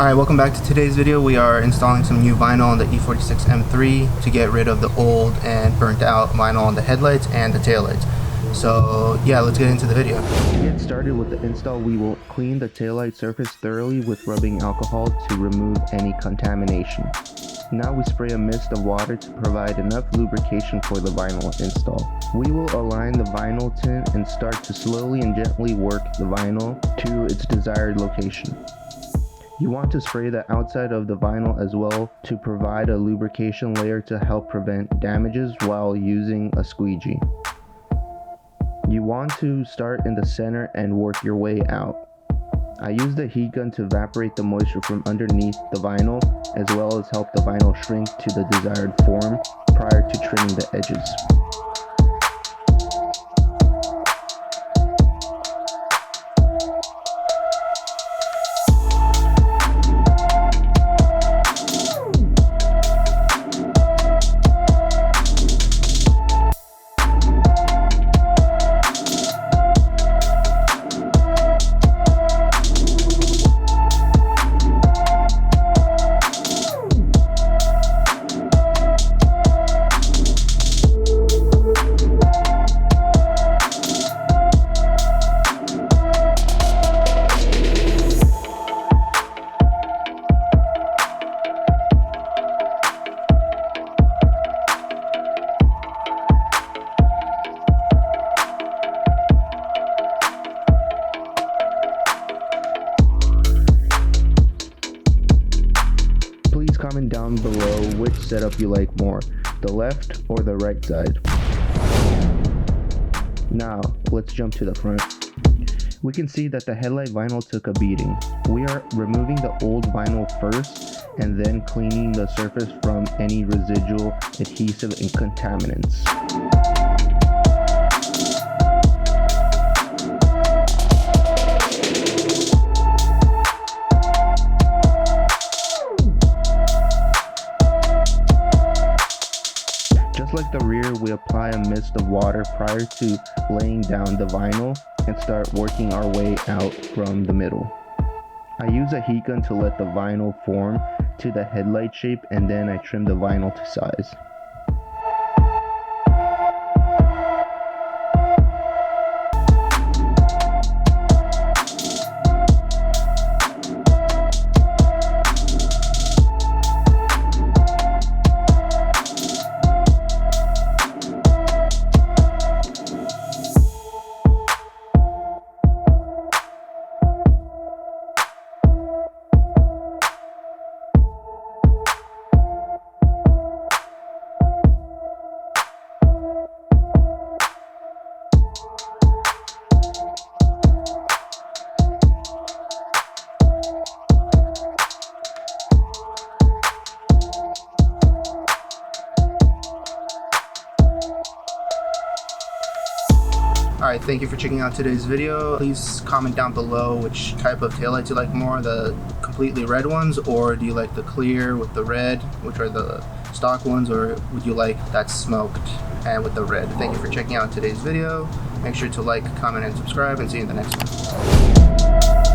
Alright, welcome back to today's video. We are installing some new vinyl on the E46 M3 to get rid of the old and burnt out vinyl on the headlights and the taillights. So yeah, let's get into the video. To get started with the install, we will clean the taillight surface thoroughly with rubbing alcohol to remove any contamination. Now we spray a mist of water to provide enough lubrication for the vinyl install. We will align the vinyl tint and start to slowly and gently work the vinyl to its desired location. You want to spray the outside of the vinyl as well to provide a lubrication layer to help prevent damages while using a squeegee. You want to start in the center and work your way out. I use the heat gun to evaporate the moisture from underneath the vinyl as well as help the vinyl shrink to the desired form prior to trimming the edges. Comment down below which setup you like more, the left or the right side. Now, let's jump to the front. We can see that the headlight vinyl took a beating. We are removing the old vinyl first and then cleaning the surface from any residual adhesive and contaminants. Just like the rear, we apply a mist of water prior to laying down the vinyl and start working our way out from the middle. I use a heat gun to let the vinyl form to the headlight shape and then I trim the vinyl to size. Alright, thank you for checking out today's video. Please comment down below which type of taillights you like more, the completely red ones, or do you like the clear with the red, which are the stock ones, or would you like that smoked and with the red? Thank you for checking out today's video. Make sure to like, comment, and subscribe, and see you in the next one.